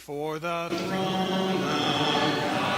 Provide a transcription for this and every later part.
before the throne of God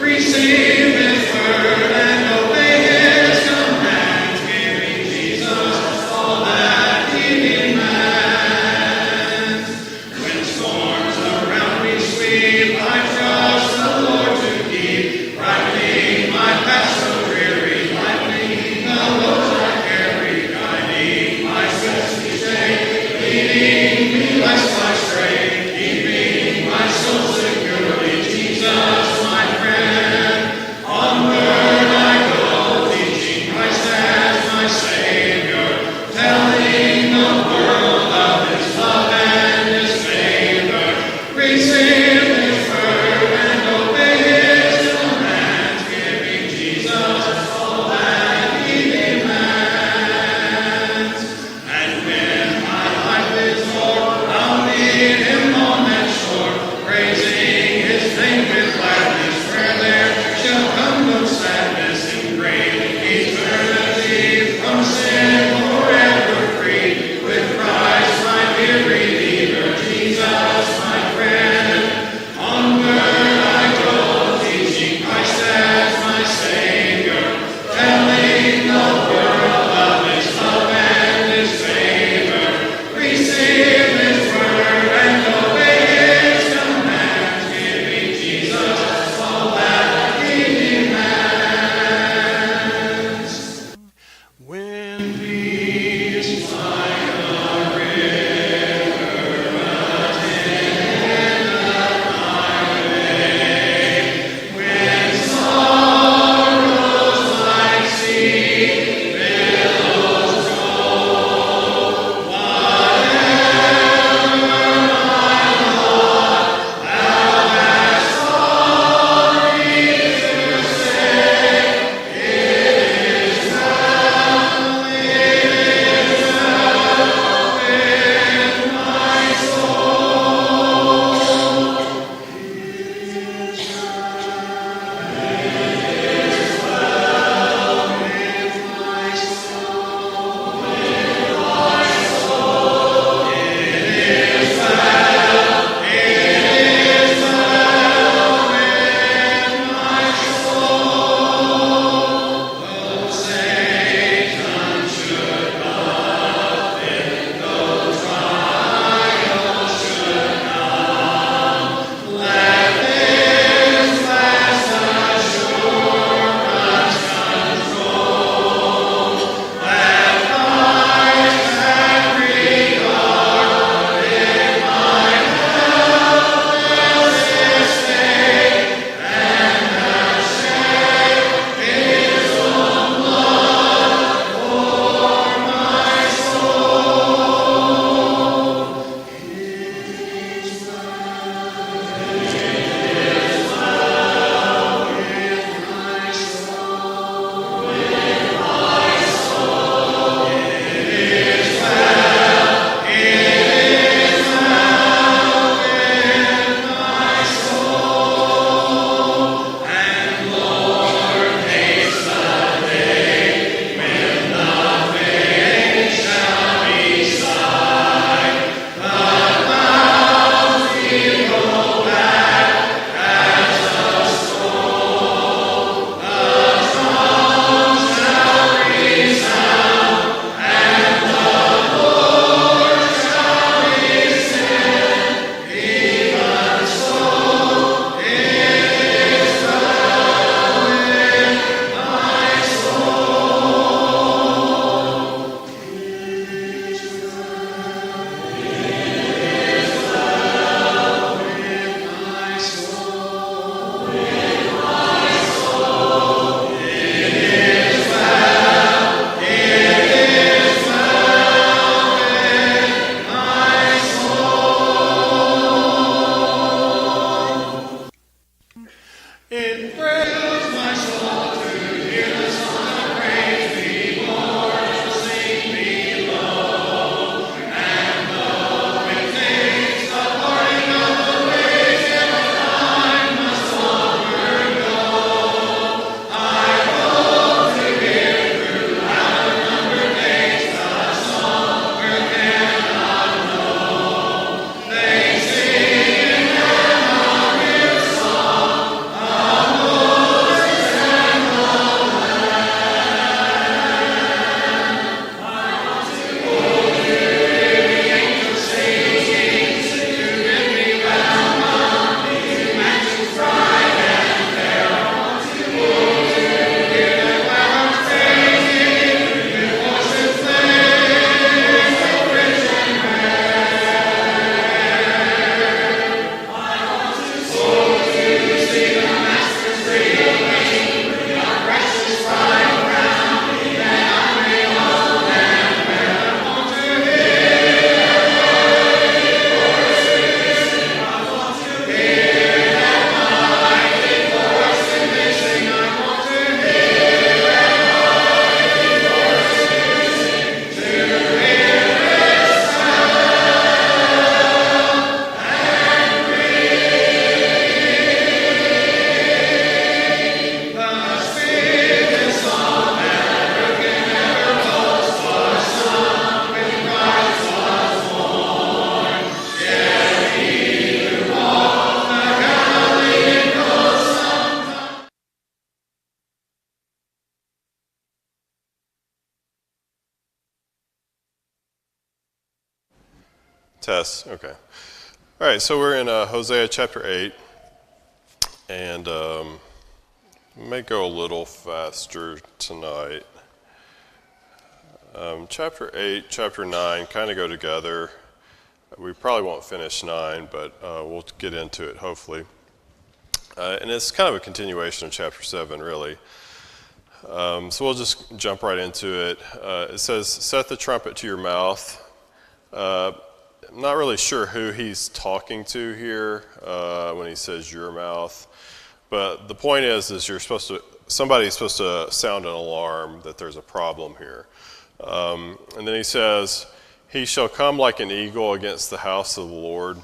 Receive His word. It thrills my soul to hear the song of praise before the sing below. And though it takes the parting of the ways, yet I must onward go. I hope to hear throughout unnumbered days the song earth cannot know. They sing in heaven a new song of Moses and the Lamb. I want to hold you, the angels singing, to bid me welcome to mansions bright and fair. I want to hold you, hear their clamors praising, new voices playing so rich and rare. I want to hold you, see the Master's bringing, the precious bride crown, that I may hold and wear. I want to hear voices, I want to hear that mighty voice in they sing. I want to hear that mighty voice in they sing, to hear its sound and ring. The sweetest song that earth can ever boast was sung when Christ was born. Yes, he who walked the Galilean coast sometimes. Test, okay. All right, so we're in Hosea chapter 8, and may go a little faster tonight. Chapter 8, chapter 9 kind of go together. We probably won't finish 9, but we'll get into it hopefully. And it's kind of a continuation of chapter 7, really. So we'll just jump right into it. It says, set the trumpet to your mouth. I'm not really sure who he's talking to here when he says your mouth, but the point is somebody's supposed to sound an alarm that there's a problem here. And then he says, he shall come like an eagle against the house of the Lord.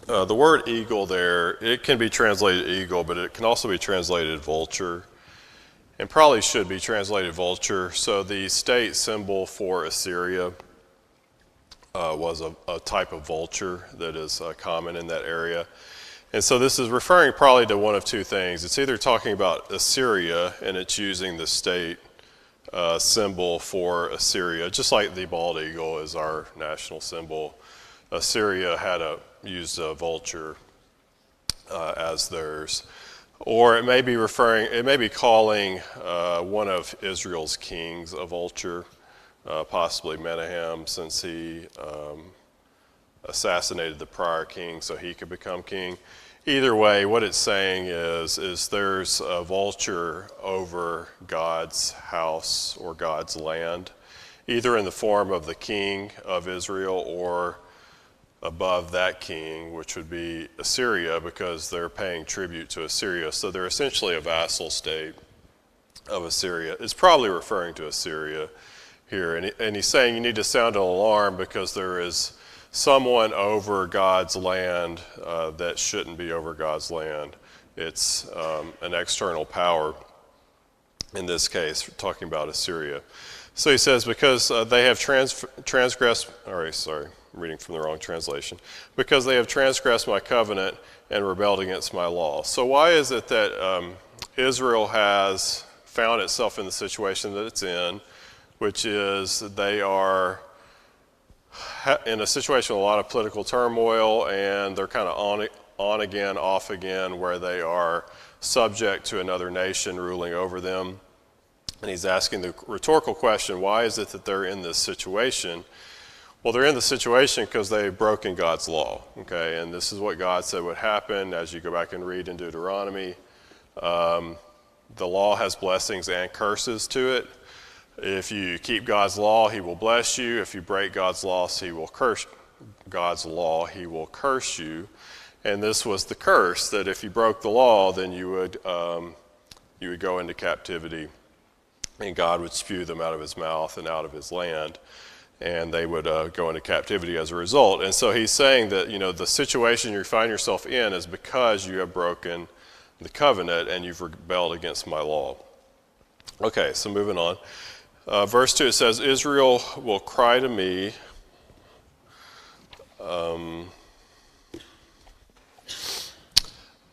The word eagle there, it can be translated eagle, but it can also be translated vulture, and probably should be translated vulture. So the state symbol for Assyria was a type of vulture that is common in that area. And so this is referring probably to one of two things. It's either talking about Assyria, and it's using the state symbol for Assyria, just like the bald eagle is our national symbol. Assyria used a vulture as theirs. Or it may be calling one of Israel's kings a vulture. Possibly Menahem, since he assassinated the prior king so he could become king. Either way, what it's saying is there's a vulture over God's house or God's land, either in the form of the king of Israel or above that king, which would be Assyria, because they're paying tribute to Assyria. So they're essentially a vassal state of Assyria. It's probably referring to Assyria here, and he's saying you need to sound an alarm because there is someone over God's land that shouldn't be over God's land. It's an external power, in this case, talking about Assyria. So he says, because they have transgressed, I'm reading from the wrong translation, because they have transgressed my covenant and rebelled against my law. So why is it that Israel has found itself in the situation that it's in, which is they are in a situation with a lot of political turmoil, and they're kind of on again, off again, where they are subject to another nation ruling over them. And he's asking the rhetorical question, why is it that they're in this situation? Well, they're in the situation because they've broken God's law, okay? And this is what God said would happen as you go back and read in Deuteronomy. The law has blessings and curses to it. If you keep God's law, he will bless you. If you break God's law, he will curse you. And this was the curse, that if you broke the law, then you would go into captivity, and God would spew them out of his mouth and out of his land, and they would go into captivity as a result. And so he's saying that, the situation you find yourself in is because you have broken the covenant and you've rebelled against my law. Okay, so moving on. Verse 2, it says, Israel will cry to me.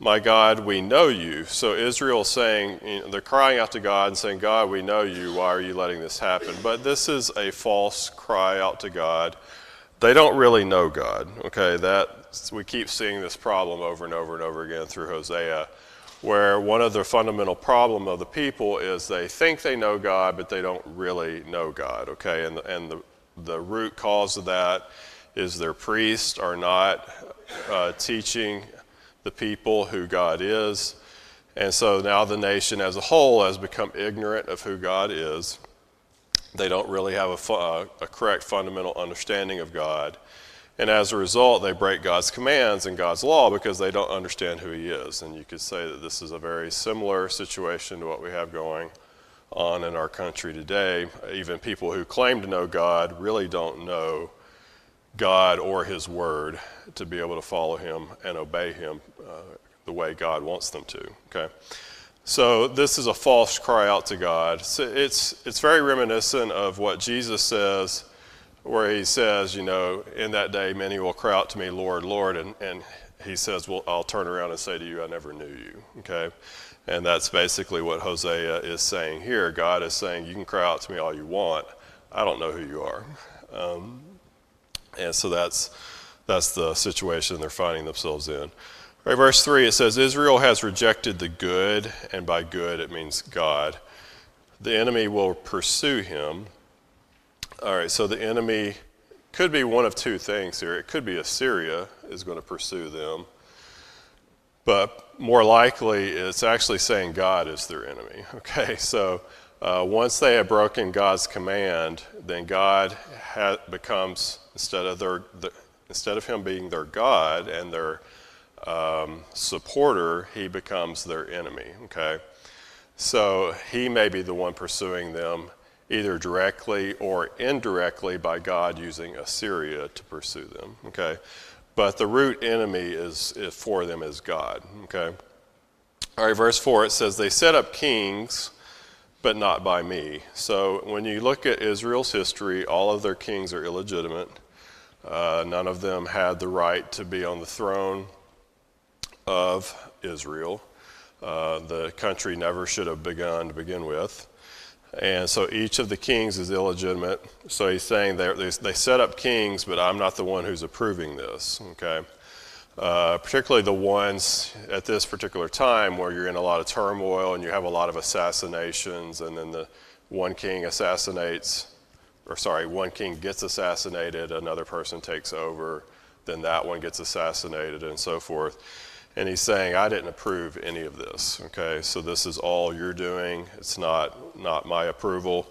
My God, we know you. So Israel is saying, they're crying out to God and saying, God, we know you. Why are you letting this happen? But this is a false cry out to God. They don't really know God. Okay, we keep seeing this problem over and over and over again through Hosea, where one of the fundamental problem of the people is they think they know God, but they don't really know God. Okay, and the root cause of that is their priests are not teaching the people who God is. And so now the nation as a whole has become ignorant of who God is. They don't really have a correct fundamental understanding of God. And as a result, they break God's commands and God's law because they don't understand who he is. And you could say that this is a very similar situation to what we have going on in our country today. Even people who claim to know God really don't know God or his word to be able to follow him and obey him the way God wants them to. Okay, so this is a false cry out to God. So it's very reminiscent of what Jesus says, where he says, in that day many will cry out to me, Lord, Lord, and he says, well, I'll turn around and say to you, I never knew you. Okay, and that's basically what Hosea is saying here. God is saying, you can cry out to me all you want, I don't know who you are. And so that's the situation they're finding themselves in. Right, verse 3, it says, Israel has rejected the good, and by good it means God. The enemy will pursue him. All right, so the enemy could be one of two things here. It could be Assyria is going to pursue them. But more likely, it's actually saying God is their enemy. Okay, so once they have broken God's command, then God becomes, instead of him being their God and their supporter, he becomes their enemy. Okay, so he may be the one pursuing them, either directly or indirectly by God using Assyria to pursue them. Okay, but the root enemy is for them is God. Okay, all right. Verse 4, it says, "They set up kings, but not by me." So when you look at Israel's history, all of their kings are illegitimate. None of them had the right to be on the throne of Israel. The country never should have begun to begin with. And so each of the kings is illegitimate. So he's saying they set up kings, but I'm not the one who's approving this. Okay, particularly the ones at this particular time where you're in a lot of turmoil and you have a lot of assassinations, and then one king gets assassinated, another person takes over, then that one gets assassinated, and so forth. And he's saying, I didn't approve any of this. Okay, so this is all you're doing. It's not my approval.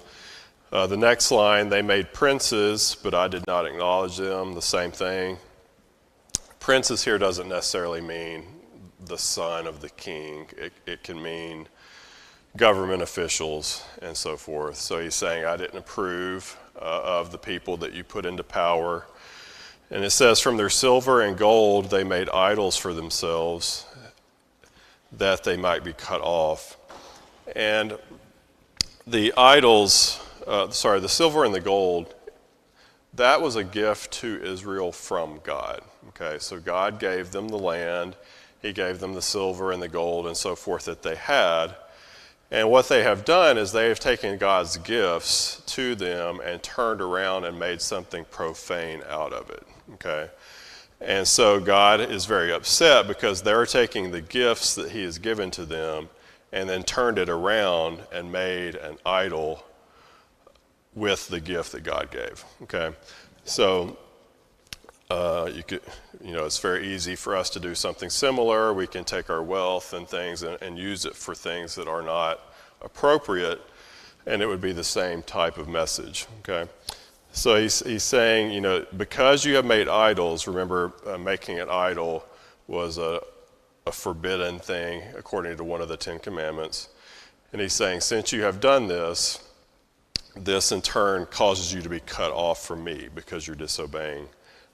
The next line, they made princes, but I did not acknowledge them. The same thing. Princes here doesn't necessarily mean the son of the king. It can mean government officials and so forth. So he's saying, I didn't approve of the people that you put into power. And it says, from their silver and gold they made idols for themselves, that they might be cut off. And the idols, the silver and the gold, that was a gift to Israel from God. Okay, so God gave them the land, he gave them the silver and the gold and so forth that they had. And what they have done is they have taken God's gifts to them and turned around and made something profane out of it. Okay, and so God is very upset because they're taking the gifts that he has given to them and then turned it around and made an idol with the gift that God gave. Okay, so it's very easy for us to do something similar. We can take our wealth and things and use it for things that are not appropriate, and it would be the same type of message. Okay, so he's saying, because you have made idols, remember making an idol was a forbidden thing according to one of the Ten Commandments. And he's saying, since you have done this, this in turn causes you to be cut off from me because you're disobeying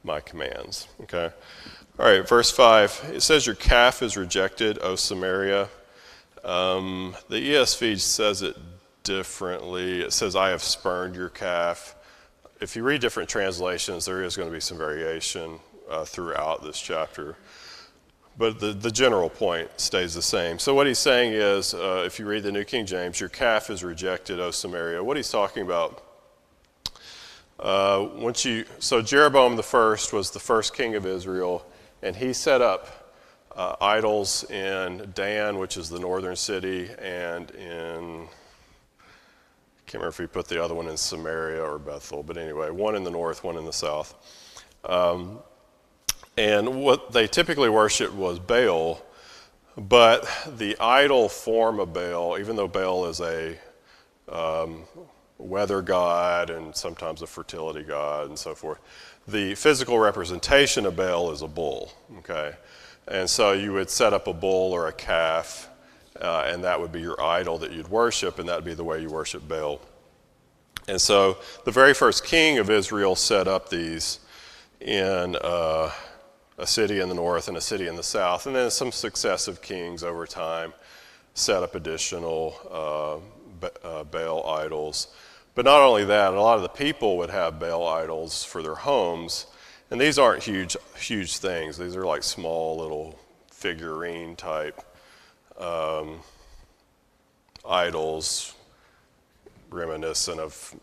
my commands. Okay? All right, verse 5, it says, your calf is rejected, O Samaria. The ESV says it differently. It says, I have spurned your calf. If you read different translations, there is going to be some variation throughout this chapter. But the general point stays the same. So what he's saying is, if you read the New King James, your calf is rejected, O Samaria. What he's talking about, so Jeroboam the first was the first king of Israel, and he set up idols in Dan, which is the northern city, and in, I can't remember if he put the other one in Samaria or Bethel, but anyway, one in the north, one in the south. And what they typically worshiped was Baal, but the idol form of Baal, even though Baal is a weather god and sometimes a fertility god and so forth, the physical representation of Baal is a bull, okay? And so you would set up a bull or a calf, and that would be your idol that you'd worship, and that would be the way you worship Baal. And so the very first king of Israel set up these in a city in the north and a city in the south, and then some successive kings over time set up additional Baal idols. But not only that, a lot of the people would have Baal idols for their homes, and these aren't huge things. These are like small little figurine type idols, reminiscent of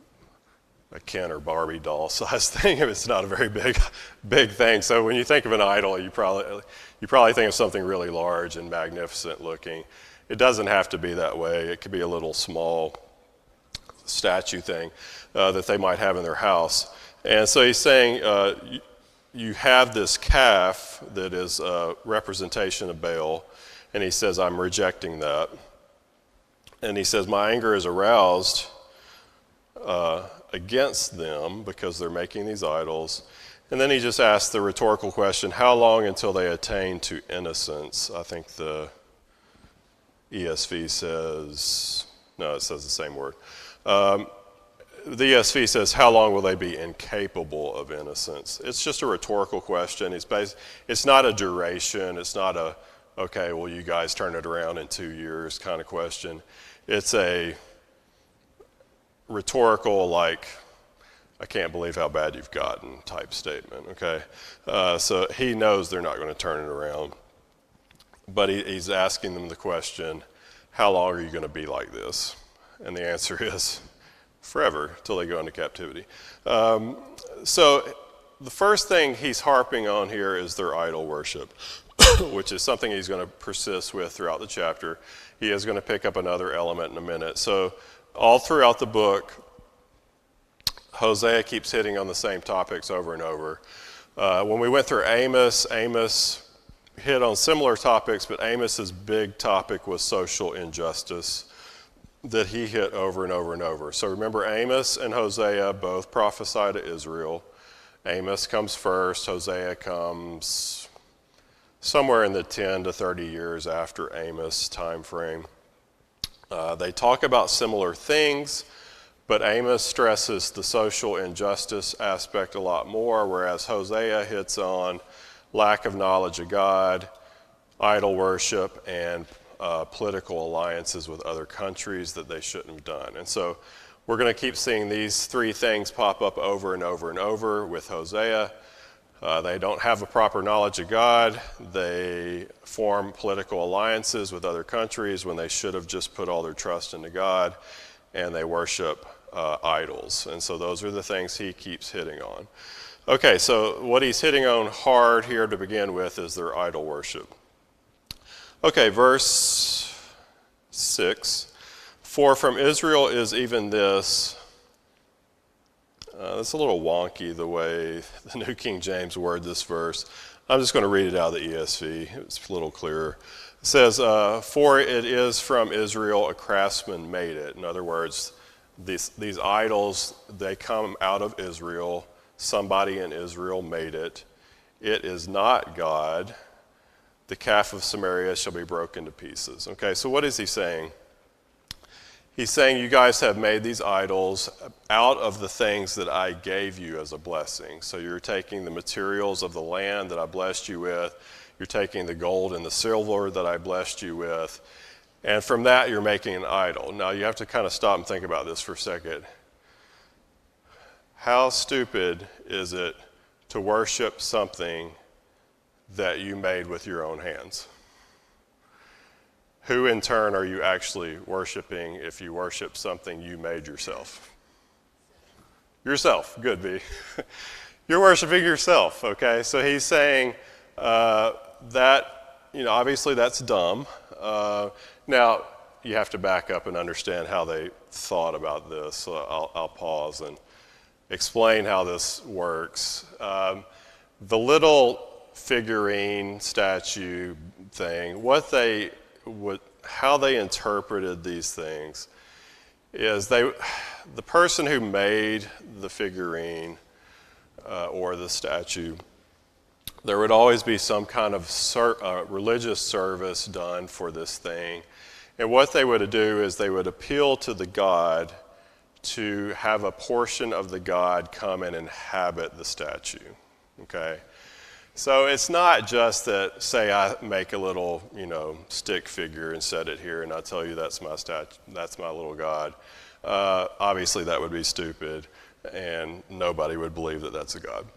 a Ken or Barbie doll size thing. It's not a very big thing. So when you think of an idol, you probably think of something really large and magnificent looking. It doesn't have to be that way. It could be a little small statue thing that they might have in their house. And so he's saying, you have this calf that is a representation of Baal, and he says, I'm rejecting that. And he says, my anger is aroused against them because they're making these idols. And then he just asks the rhetorical question, how long until they attain to innocence? I think the ESV says, no, it says the same word. The ESV says, how long will they be incapable of innocence? It's just a rhetorical question. It's not a duration. It's not a, okay, well, you guys turn it around in 2 years kind of question. It's a rhetorical, like, I can't believe how bad you've gotten type statement, okay? So he knows they're not going to turn it around. But he's asking them the question, how long are you going to be like this? And the answer is forever, till they go into captivity. So the first thing he's harping on here is their idol worship, which is something he's going to persist with throughout the chapter. He is going to pick up another element in a minute. So all throughout the book, Hosea keeps hitting on the same topics over and over. When we went through Amos hit on similar topics, but Amos's big topic was social injustice that he hit over and over and over. So remember, Amos and Hosea both prophesy to Israel. Amos comes first, Hosea comes somewhere in the 10 to 30 years after Amos time frame. They talk about similar things, but Amos stresses the social injustice aspect a lot more, whereas Hosea hits on lack of knowledge of God, idol worship, and political alliances with other countries that they shouldn't have done. And so we're going to keep seeing these three things pop up over and over and over with Hosea. They don't have a proper knowledge of God. They form political alliances with other countries when they should have just put all their trust into God, and they worship idols. And so those are the things he keeps hitting on. Okay, so what he's hitting on hard here to begin with is their idol worship. Okay, verse 6. For from Israel is even this. It's a little wonky the way the New King James word this verse. I'm just going to read it out of the ESV. It's a little clearer. It says, for it is from Israel a craftsman made it. In other words, these idols, they come out of Israel. Somebody in Israel made it. It is not God. the calf of Samaria shall be broken to pieces. Okay, so what is he saying? He's saying you guys have made these idols out of the things that I gave you as a blessing. So you're taking the materials of the land that I blessed you with, you're taking the gold and the silver that I blessed you with, and from that you're making an idol. Now you have to kind of stop and think about this for a second. How stupid is it to worship something that you made with your own hands? Who in turn are you actually worshiping if you worship something you made yourself? Yourself. Good, B. You're worshiping yourself, okay? So he's saying that, obviously that's dumb. Now, you have to back up and understand how they thought about this. So I'll pause and explain how this works. The little figurine statue thing, how they interpreted these things is the person who made the figurine or the statue, there would always be some kind of religious service done for this thing. And what they would do is they would appeal to the god to have a portion of the god come and inhabit the statue, okay? So it's not just that, say I make a little, stick figure and set it here and I tell you that's my statue, that's my little god. Obviously that would be stupid and nobody would believe that that's a god.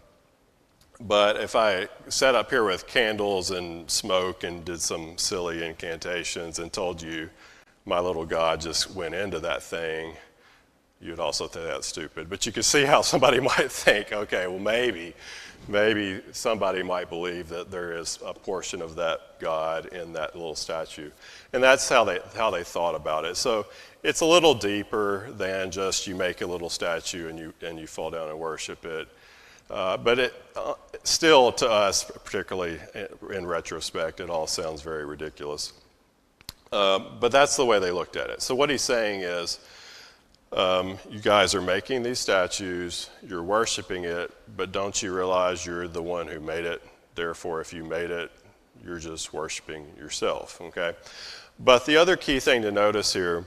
But if I sat up here with candles and smoke and did some silly incantations and told you my little god just went into that thing, you'd also think that's stupid. But you can see how somebody might think, okay, well maybe somebody might believe that there is a portion of that God in that little statue. And that's how they thought about it. So it's a little deeper than just you make a little statue and you fall down and worship it. But it still, to us, particularly in retrospect, it all sounds very ridiculous. But that's the way they looked at it. So what he's saying is, you guys are making these statues, you're worshiping it, but don't you realize you're the one who made it? Therefore, if you made it, you're just worshiping yourself, okay? But the other key thing to notice here,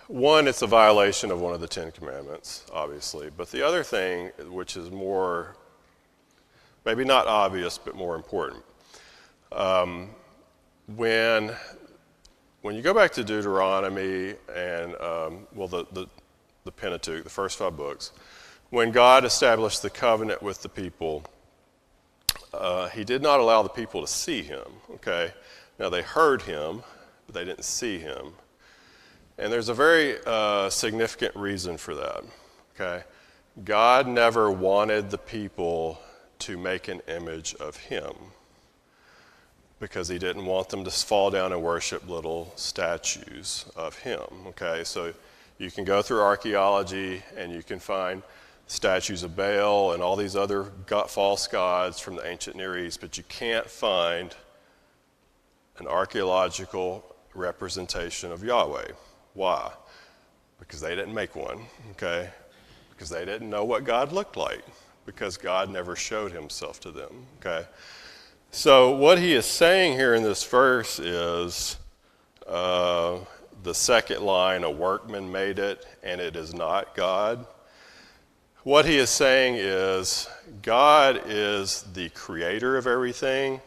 one, it's a violation of one of the Ten Commandments, obviously. But the other thing, which is more, maybe not obvious, but more important, when you go back to Deuteronomy and, the Pentateuch, the first 5 books, when God established the covenant with the people, he did not allow the people to see him, okay? Now, they heard him, but they didn't see him. And there's a very significant reason for that, okay? God never wanted the people to make an image of him, because he didn't want them to fall down and worship little statues of him, okay? So you can go through archaeology and you can find statues of Baal and all these other false gods from the ancient Near East, but you can't find an archaeological representation of Yahweh. Why? Because they didn't make one, okay? Because they didn't know what God looked like, because God never showed himself to them, okay? So what he is saying here in this verse is the second line, a workman made it, and it is not God. What he is saying is God is the creator of everything.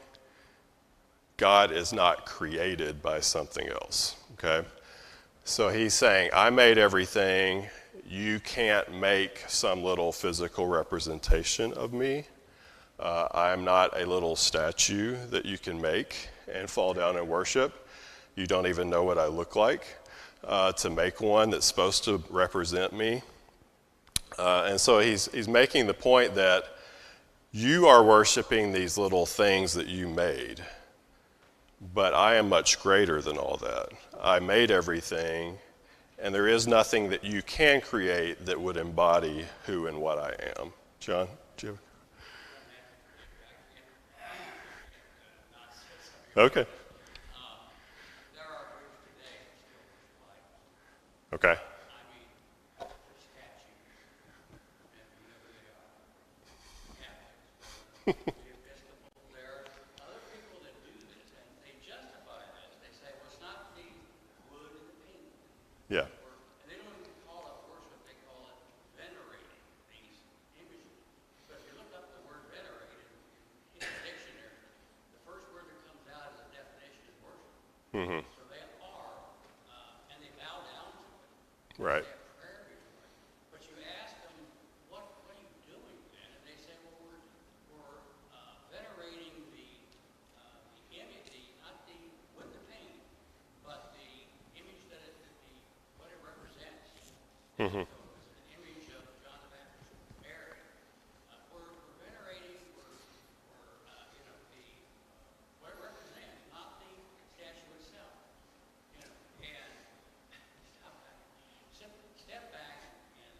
God is not created by something else, okay? So he's saying, I made everything. You can't make some little physical representation of me. I'm not a little statue that you can make and fall down and worship. You don't even know what I look like to make one that's supposed to represent me. And so he's making the point that you are worshiping these little things that you made, but I am much greater than all that. I made everything, and there is nothing that you can create that would embody who and what I am. John, do you have? Okay. There are groups today that still worship like. Okay. I mean, there's statues, and they are Catholics, the Episcopal Mm-hmm. So they are, and they bow down to it. Right. They have prayer before it. But you ask them, what are you doing then? And they say, well, we're venerating the image, not the with the paint, but the image that what it represents. Mm-hmm. So it's an image of John the Baptist, Mary. We're venerating, what it represents, not the statue itself. And step back and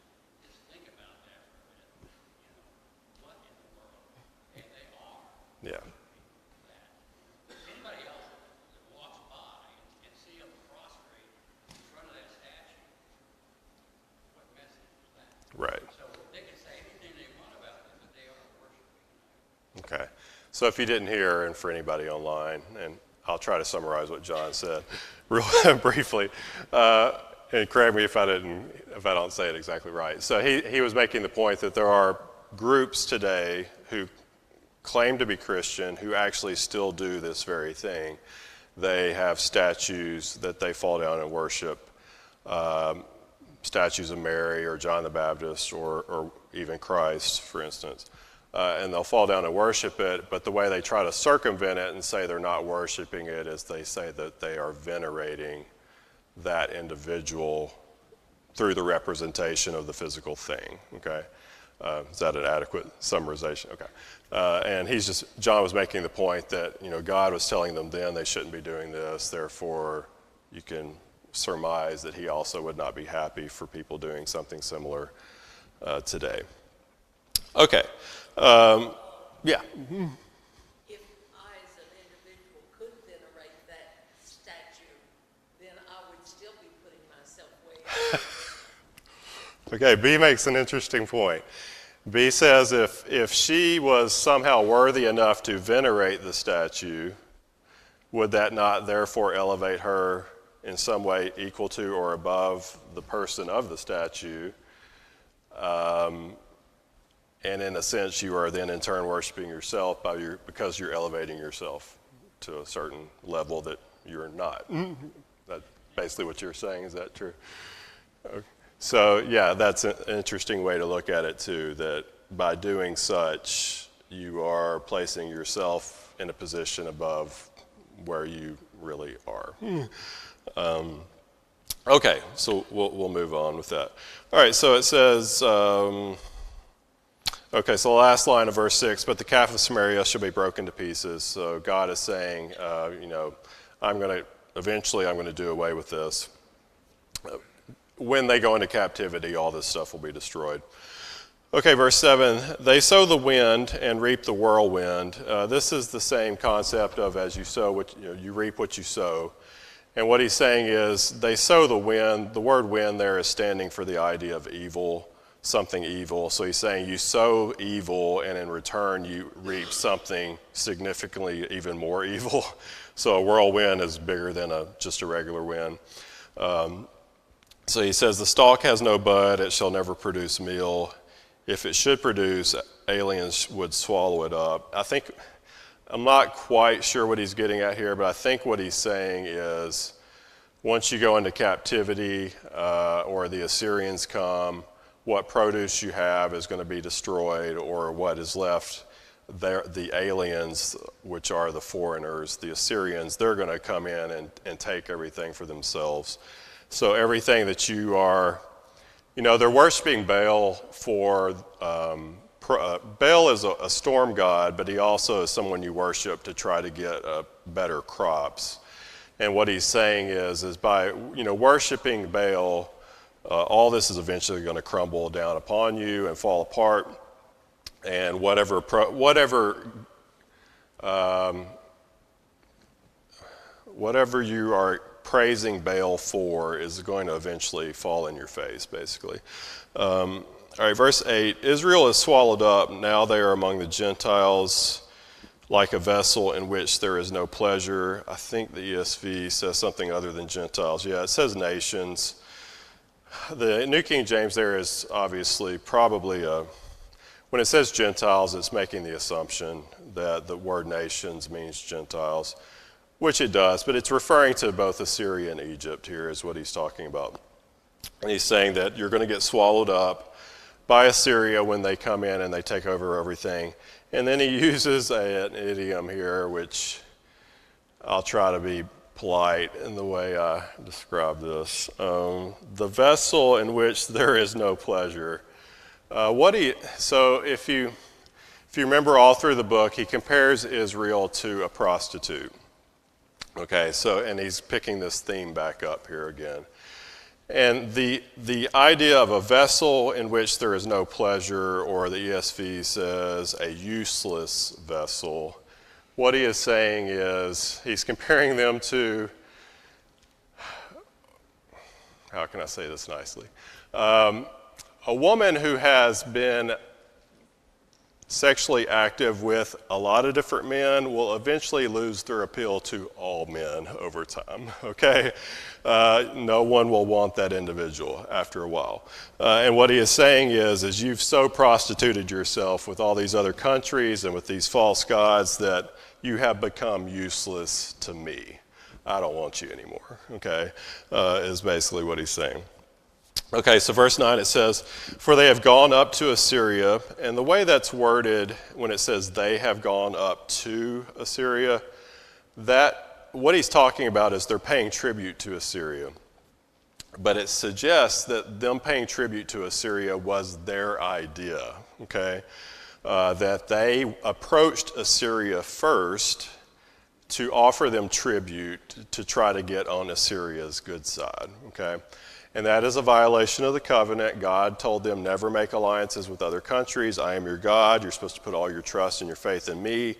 just think about that for a minute. What in the world? And they are Yeah. that. Anybody else that walks by and see them prostrate in front of that statue, what message is that? Right. So they can say anything they want about it, but they are worshiping. Okay. So if you didn't hear, and for anybody online, and I'll try to summarize what John said real briefly, and correct me if I don't say it exactly right. So he was making the point that there are groups today who claim to be Christian who actually still do this very thing. They have statues that they fall down and worship, statues of Mary or John the Baptist or even Christ, for instance. And they'll fall down and worship it, but the way they try to circumvent it and say they're not worshiping it is they say that they are venerating that individual through the representation of the physical thing, okay? Is that an adequate summarization? Okay. And John was making the point that, God was telling them then they shouldn't be doing this, therefore you can surmise that he also would not be happy for people doing something similar today. Okay. Yeah. If I, as an individual, could venerate that statue, then I would still be putting myself way Okay, B makes an interesting point. B says if she was somehow worthy enough to venerate the statue, would that not therefore elevate her in some way equal to or above the person of the statue? And in a sense, you are then in turn worshiping yourself because you're elevating yourself to a certain level that you're not. That's basically what you're saying. Is that true? Okay. So yeah, that's an interesting way to look at it too, that by doing such, you are placing yourself in a position above where you really are. Okay, so we'll move on with that. All right, so it says, okay, so the last line of verse 6, but the calf of Samaria shall be broken to pieces. So God is saying, eventually I'm going to do away with this. When they go into captivity, all this stuff will be destroyed. Okay, verse 7, they sow the wind and reap the whirlwind. This is the same concept of as you sow, you reap what you sow. And what he's saying is they sow the wind. The word wind there is standing for the idea of evil, something evil. So he's saying you sow evil and in return you reap something significantly even more evil. So a whirlwind is bigger than just a regular wind. So he says the stalk has no bud, it shall never produce meal. If it should produce, aliens would swallow it up. I'm not quite sure what he's getting at here, but I think what he's saying is once you go into captivity or the Assyrians come, what produce you have is going to be destroyed, or what is left, the aliens, which are the foreigners, the Assyrians, they're going to come in and take everything for themselves. So everything that you are, they're worshiping Baal for, Baal is a storm god, but he also is someone you worship to try to get better crops. And what he's saying is by, worshiping Baal, all this is eventually going to crumble down upon you and fall apart. And whatever you are praising Baal for is going to eventually fall in your face, basically. All right, verse 8, Israel is swallowed up. Now they are among the Gentiles like a vessel in which there is no pleasure. I think the ESV says something other than Gentiles. Yeah, it says nations. The New King James there is obviously probably when it says Gentiles, it's making the assumption that the word nations means Gentiles. which it does, but it's referring to both Assyria and Egypt here is what he's talking about. And he's saying that you're going to get swallowed up by Assyria when they come in and they take over everything. And then he uses an idiom here, which I'll try to be polite in the way I describe this. The vessel in which there is no pleasure. So if you remember all through the book, he compares Israel to a prostitute. Okay, and he's picking this theme back up here again. And the idea of a vessel in which there is no pleasure, or the ESV says a useless vessel, what he is saying is he's comparing them to, how can I say this nicely? A woman who has been sexually active with a lot of different men will eventually lose their appeal to all men over time, okay? No one will want that individual after a while. And what he is saying is you've so prostituted yourself with all these other countries and with these false gods that you have become useless to me. I don't want you anymore, okay? Is basically what he's saying. Okay, so verse 9 it says, "For they have gone up to Assyria," and the way that's worded when it says they have gone up to Assyria, that what he's talking about is they're paying tribute to Assyria. But it suggests that them paying tribute to Assyria was their idea, okay? That they approached Assyria first to offer them tribute to try to get on Assyria's good side, okay? And that is a violation of the covenant. God told them, never make alliances with other countries. I am your God. You're supposed to put all your trust and your faith in me.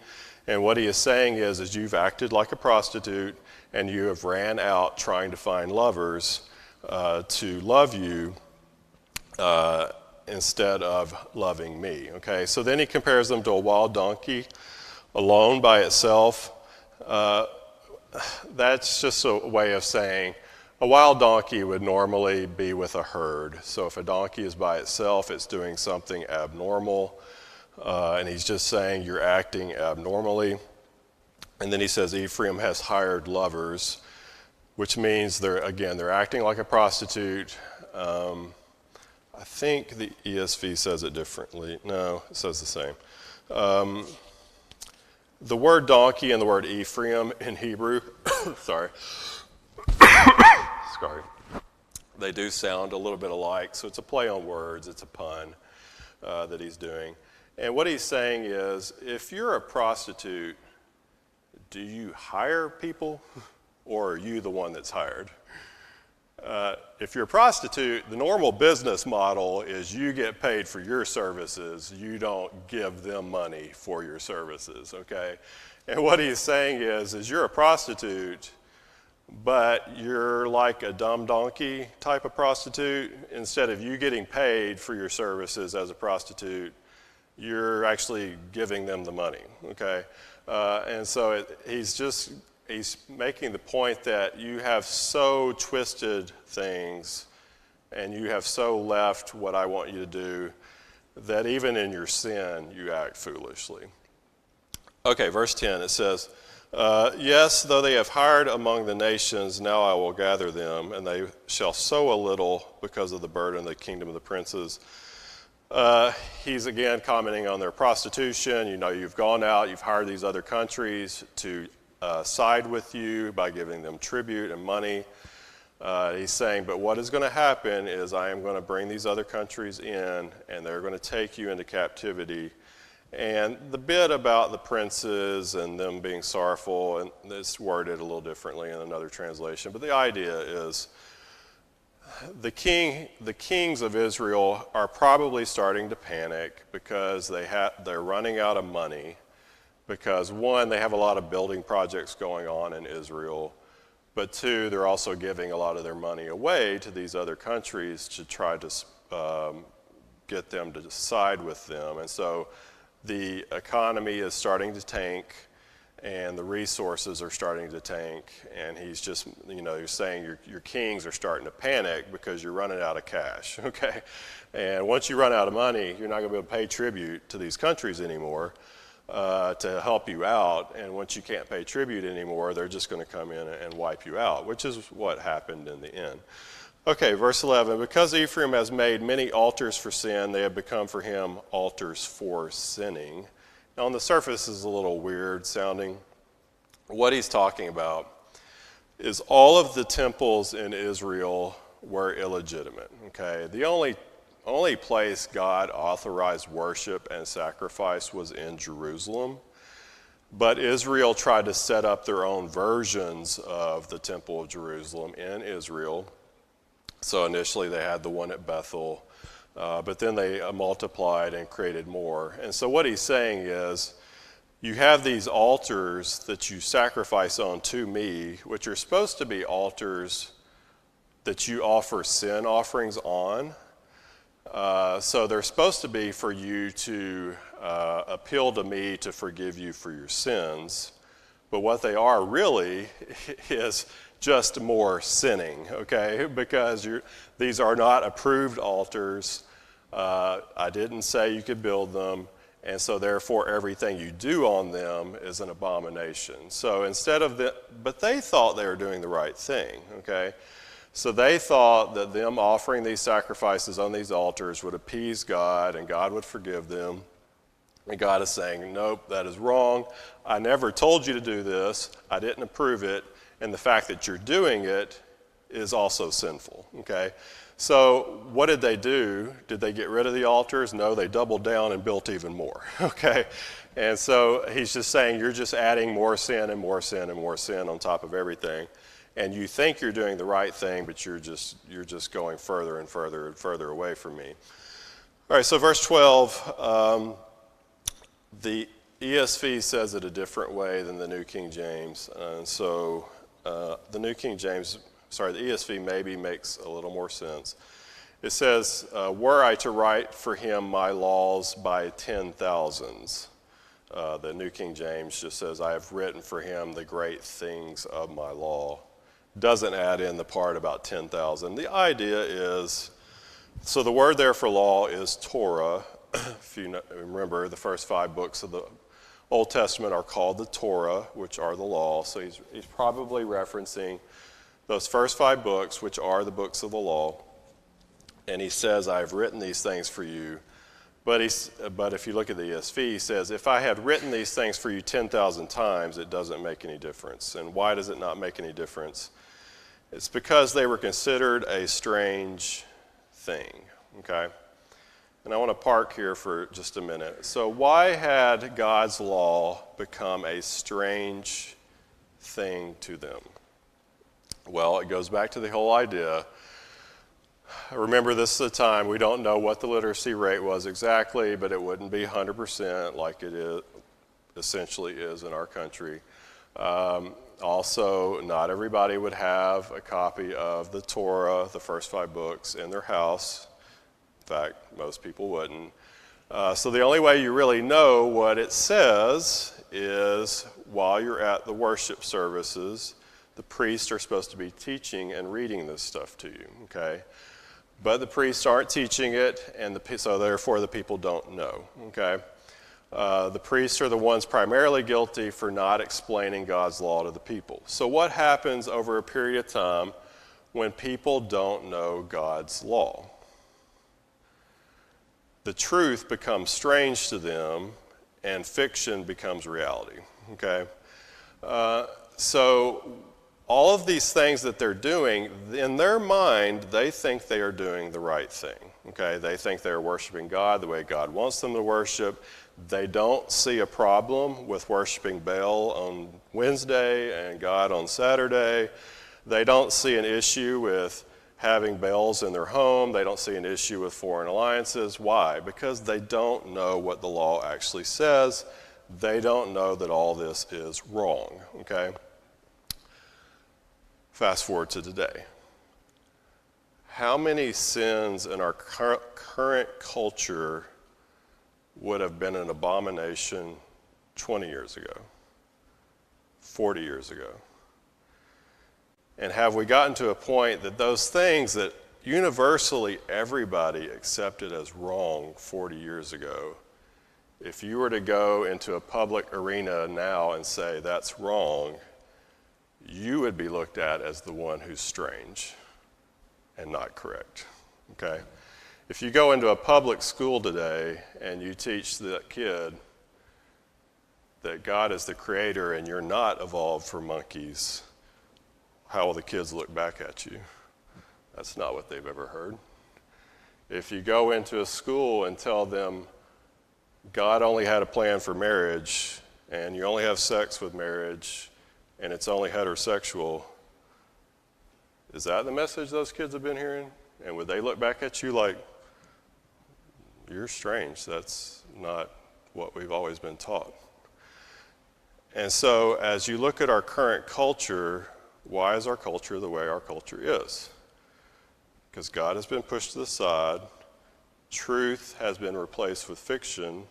And what he is saying is you've acted like a prostitute and you have ran out trying to find lovers to love you instead of loving me. Okay, so then he compares them to a wild donkey alone by itself. That's just a way of saying a wild donkey would normally be with a herd. So if a donkey is by itself, it's doing something abnormal. And he's just saying you're acting abnormally. And then he says Ephraim has hired lovers, which means they're acting like a prostitute. I think the ESV says it differently. No, it says the same. The word donkey and the word Ephraim in Hebrew, sorry, they do sound a little bit alike. So it's a play on words, it's a pun that he's doing. And what he's saying is, if you're a prostitute, do you hire people or are you the one that's hired? If you're a prostitute, the normal business model is you get paid for your services. You don't give them money for your services, okay? And what he's saying is you're a prostitute, but you're like a dumb donkey type of prostitute. Instead of you getting paid for your services as a prostitute, you're actually giving them the money, okay? And so he's making the point that you have so twisted things and you have so left what I want you to do that even in your sin, you act foolishly. Okay, verse 10, it says, yes, though they have hired among the nations, now I will gather them, and they shall sow a little because of the burden of the kingdom of the princes. He's again commenting on their prostitution. You know, you've gone out, you've hired these other countries to side with you by giving them tribute and money. He's saying, but what is going to happen is I am going to bring these other countries in, and they're going to take you into captivity. And the bit about the princes and them being sorrowful, and it's worded a little differently in another translation, but the idea is the kings of Israel are probably starting to panic because they're running out of money. Because one, they have a lot of building projects going on in Israel, but two, they're also giving a lot of their money away to these other countries to try to get them to side with them. And so the economy is starting to tank and the resources are starting to tank. And he's just, he's saying your kings are starting to panic because you're running out of cash, okay? And once you run out of money, you're not going to be able to pay tribute to these countries anymore. to help you out, and once you can't pay tribute anymore, they're just going to come in and wipe you out, which is what happened in the end. Okay, verse 11, because Ephraim has made many altars for sin, they have become for him altars for sinning. Now on the surface this is a little weird sounding. What he's talking about is all of the temples in Israel were illegitimate, okay? The only place God authorized worship and sacrifice was in Jerusalem, but Israel tried to set up their own versions of the Temple of Jerusalem in Israel. So initially they had the one at Bethel, but then they multiplied and created more. And so what he's saying is, you have these altars that you sacrifice on to me, which are supposed to be altars that you offer sin offerings on. So they're supposed to be for you to appeal to me to forgive you for your sins. But what they are really is just more sinning, okay? Because these are not approved altars. I didn't say you could build them. And so therefore everything you do on them is an abomination. So instead of but they thought they were doing the right thing, okay? So they thought that them offering these sacrifices on these altars would appease God and God would forgive them. And God is saying, nope, that is wrong. I never told you to do this. I didn't approve it. And the fact that you're doing it is also sinful, okay? So what did they do? Did they get rid of the altars? No, they doubled down and built even more, okay? And so he's just saying you're just adding more sin and more sin and more sin on top of everything. And you think you're doing the right thing, but you're just going further and further and further away from me. All right, so verse 12, the ESV says it a different way than the New King James. And so the ESV maybe makes a little more sense. It says, were I to write for him my laws by 10,000s. The New King James just says, I have written for him the great things of my law. Doesn't add in the part about 10,000. The idea is, so the word there for law is Torah. If you remember, the first 5 books of the Old Testament are called the Torah, which are the law. So he's probably referencing those first 5 books, which are the books of the law. And he says, I've written these things for you. But if you look at the ESV, he says, if I had written these things for you 10,000 times, it doesn't make any difference. And why does it not make any difference? It's because they were considered a strange thing, okay? And I want to park here for just a minute. So why had God's law become a strange thing to them? Well, it goes back to the whole idea. Remember, this is a time we don't know what the literacy rate was exactly, but it wouldn't be 100% like it is, essentially is in our country. Also, not everybody would have a copy of the Torah, the first 5 books, in their house. In fact, most people wouldn't. So the only way you really know what it says is while you're at the worship services, the priests are supposed to be teaching and reading this stuff to you, okay? But the priests aren't teaching it, and so therefore the people don't know, okay? The priests are the ones primarily guilty for not explaining God's law to the people. So what happens over a period of time when people don't know God's law? The truth becomes strange to them, and fiction becomes reality, okay? So all of these things that they're doing, in their mind, they think they are doing the right thing, okay? They think they're worshiping God the way God wants them to worship. They don't see a problem with worshiping Baal on Wednesday and God on Saturday. They don't see an issue with having Baals in their home. They don't see an issue with foreign alliances. Why? Because they don't know what the law actually says. They don't know that all this is wrong, okay? Fast forward to today. How many sins in our current culture would have been an abomination 20 years ago, 40 years ago? And have we gotten to a point that those things that universally everybody accepted as wrong 40 years ago If you were to go into a public arena now and say that's wrong, you would be looked at as the one who's strange and not correct, okay? If you go into a public school today and you teach that kid that God is the creator and you're not evolved from monkeys, how will the kids look back at you? That's not what they've ever heard. If you go into a school and tell them God only had a plan for marriage and you only have sex with marriage and it's only heterosexual, is that the message those kids have been hearing? And would they look back at you like, you're strange, that's not what we've always been taught? And so as you look at our current culture, why is our culture the way our culture is? Because God has been pushed to the side, truth has been replaced with fiction,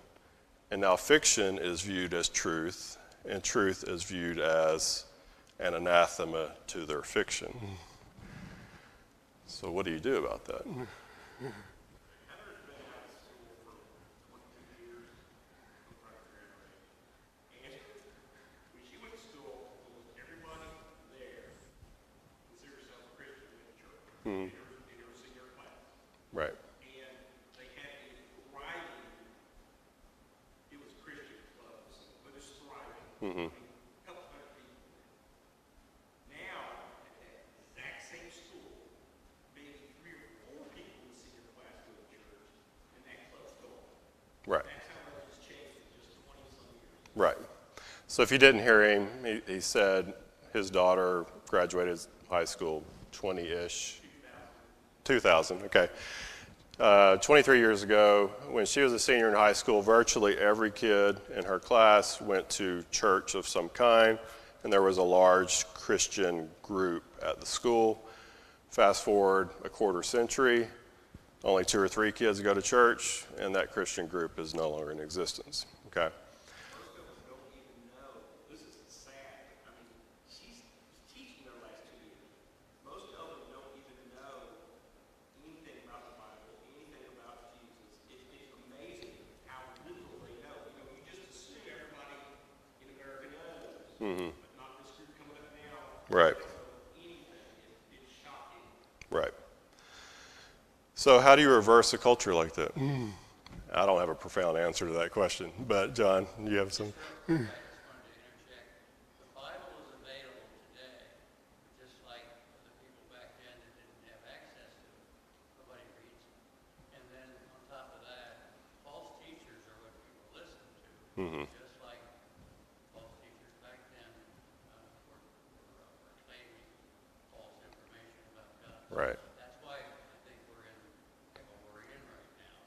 and now fiction is viewed as truth, and truth is viewed as an anathema to their fiction. So what do you do about that? Right. And they had a thriving, it was Christian clubs, but it's thriving. Couple hundred people. Now, at that exact same school, maybe 3 or 4 people in senior class go to church, and that club's gone. Right. That's how much has changed in just 20-some years. Right. So if you didn't hear him, he said his daughter graduated high school 20-ish. 2000, okay. 23 years ago, when she was a senior in high school, virtually every kid in her class went to church of some kind, and there was a large Christian group at the school. Fast forward a quarter century, only 2 or 3 kids go to church, and that Christian group is no longer in existence, okay? Most of them don't even know. This is sad. I mean, she's teaching their last 2 years. Most of them don't even know anything about the Bible, anything about Jesus. It's amazing how little they know. You know, you just assume everybody in America knows, but not this group coming up now. Right. Anything. It's shocking. Right. So how do you reverse a culture like that? I don't have a profound answer to that question, but John, you have some? I just wanted to interject. The Bible is available today, just like the people back then that didn't have access to it. Nobody reads it. And then on top of that, false teachers are what people listen to, just like false teachers back then were claiming false information about God. Right. That's why I think we're in what we're in right now,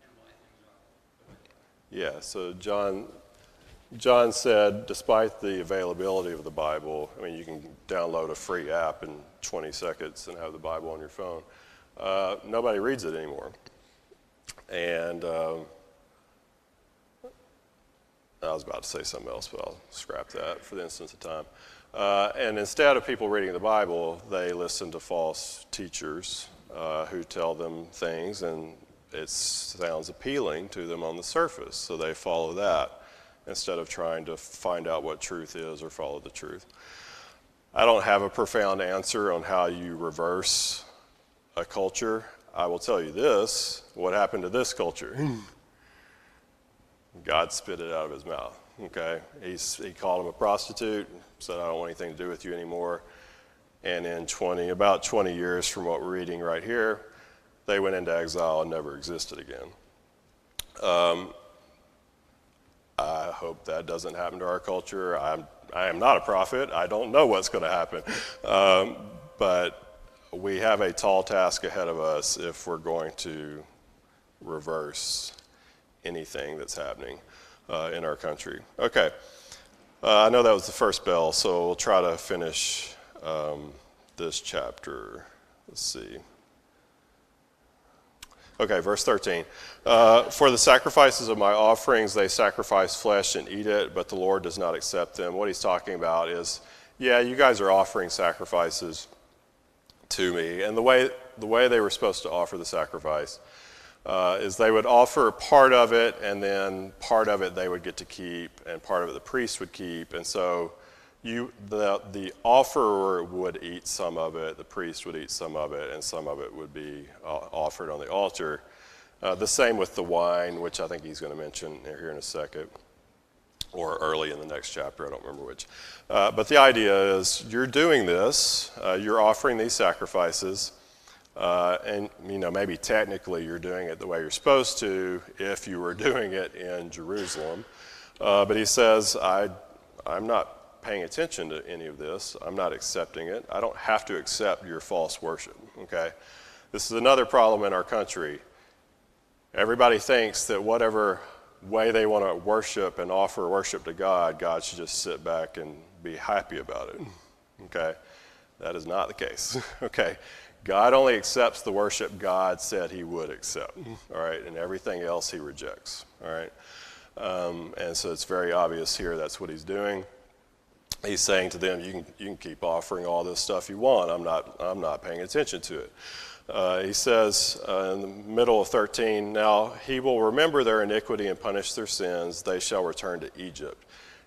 and why things are the way they are. Yeah, so John said, despite the availability of the Bible, I mean, you can download a free app in 20 seconds and have the Bible on your phone. Nobody reads it anymore. And I was about to say something else, but I'll scrap that for the instance of time. And instead of people reading the Bible, they listen to false teachers who tell them things, and it sounds appealing to them on the surface, so they follow that instead of trying to find out what truth is or follow the truth. I don't have a profound answer on how you reverse a culture. I will tell you this, what happened to this culture? God spit it out of his mouth, okay? He called him a prostitute, said, I don't want anything to do with you anymore. And in about 20 years from what we're reading right here, they went into exile and never existed again. I hope that doesn't happen to our culture. I am not a prophet. I don't know what's going to happen. But we have a tall task ahead of us if we're going to reverse anything that's happening in our country. Okay. I know that was the first bell, so we'll try to finish this chapter. Let's see. Okay, verse 13. For the sacrifices of my offerings, they sacrifice flesh and eat it, but the Lord does not accept them. What he's talking about is, yeah, you guys are offering sacrifices to me. And the way they were supposed to offer the sacrifice is they would offer part of it, and then part of it they would get to keep, and part of it the priest would keep. And so the offerer would eat some of it, the priest would eat some of it, and some of it would be offered on the altar. The same with the wine, which I think he's going to mention here in a second, or early in the next chapter, I don't remember which. But the idea is you're doing this, you're offering these sacrifices, and maybe technically you're doing it the way you're supposed to if you were doing it in Jerusalem. But he says, I'm not paying attention to any of this. I'm not accepting it. I don't have to accept your false worship, okay? This is another problem in our country. Everybody thinks that whatever way they want to worship and offer worship to God, God should just sit back and be happy about it, okay? That is not the case, okay? God only accepts the worship God said he would accept, all right? And everything else he rejects, all right? And so it's very obvious here that's what he's doing. He's saying to them, you can keep offering all this stuff you want. I'm not paying attention to it. He says in the middle of 13, now he will remember their iniquity and punish their sins. They shall return to Egypt.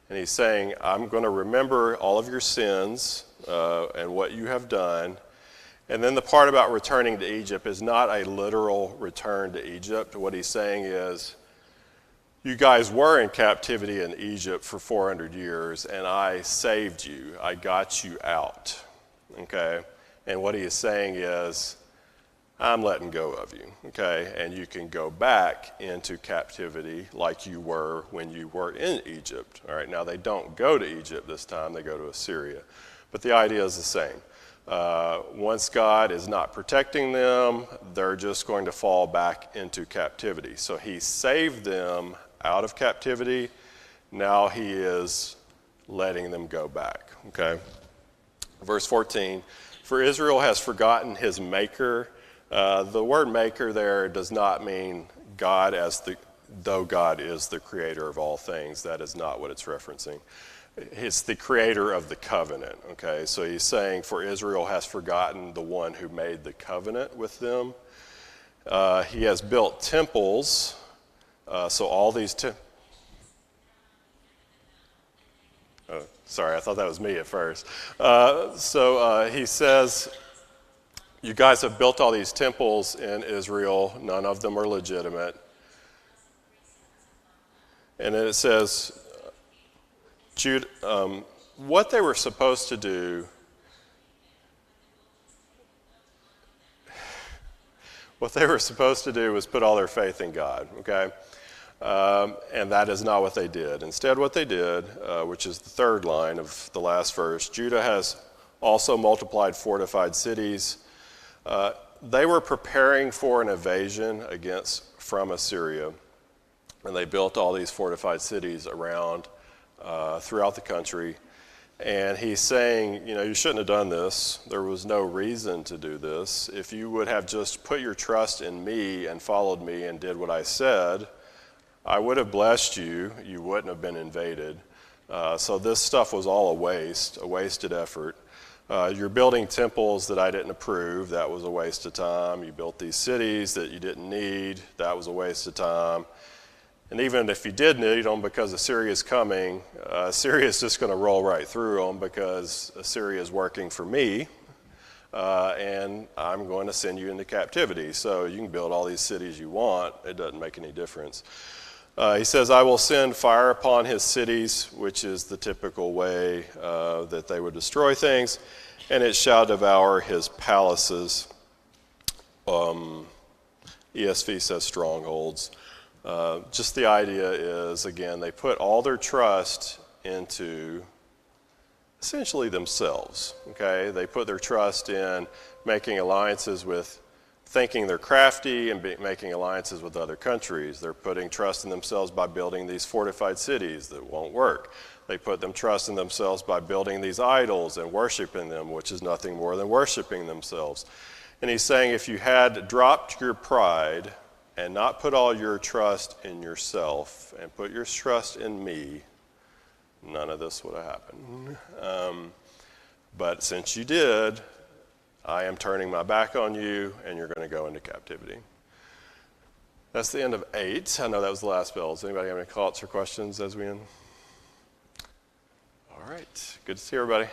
And he's saying, I'm going to remember all of your sins and what you have done. And then the part about returning to Egypt is not a literal return to Egypt. What he's saying is, you guys were in captivity in Egypt for 400 years, and I saved you. I got you out, okay? And what he is saying is, I'm letting go of you, okay? And you can go back into captivity like you were when you were in Egypt, all right? Now, they don't go to Egypt this time. They go to Assyria. But the idea is the same. Once God is not protecting them, they're just going to fall back into captivity. So he saved them out of captivity. Now he is letting them go back, okay? Verse 14, for Israel has forgotten his maker. The word maker there does not mean God though God is the creator of all things. That is not what it's referencing. It's the creator of the covenant, okay? So he's saying, for Israel has forgotten the one who made the covenant with them. He has built temples. So all these sorry, I thought that was me at first. He says, you guys have built all these temples in Israel. None of them are legitimate. And then it says, Jude, what they were supposed to do, was put all their faith in God, okay? And that is not what they did. Instead, what they did, which is the third line of the last verse, Judah has also multiplied fortified cities. They were preparing for an invasion from Assyria, and they built all these fortified cities around throughout the country. And he's saying, you shouldn't have done this. There was no reason to do this. If you would have just put your trust in me and followed me and did what I said, I would have blessed you. You wouldn't have been invaded. So this stuff was all a wasted effort. You're building temples that I didn't approve. That was a waste of time. You built these cities that you didn't need. That was a waste of time. And even if you did need them because Assyria is coming, Assyria is just going to roll right through them because Assyria is working for me, and I'm going to send you into captivity. So you can build all these cities you want. It doesn't make any difference. He says, I will send fire upon his cities, which is the typical way that they would destroy things, and it shall devour his palaces. ESV says strongholds. Just the idea is, again, they put all their trust into essentially themselves, okay? They put their trust in making alliances with, thinking they're crafty and making alliances with other countries. They're putting trust in themselves by building these fortified cities that won't work. They put them trust in themselves by building these idols and worshiping them, which is nothing more than worshiping themselves. And he's saying, if you had dropped your pride and not put all your trust in yourself and put your trust in me, none of this would have happened. But since you did, I am turning my back on you, and you're going to go into captivity. That's the end of 8. I know that was the last bill. Does anybody have any thoughts or questions as we end? All right. Good to see everybody.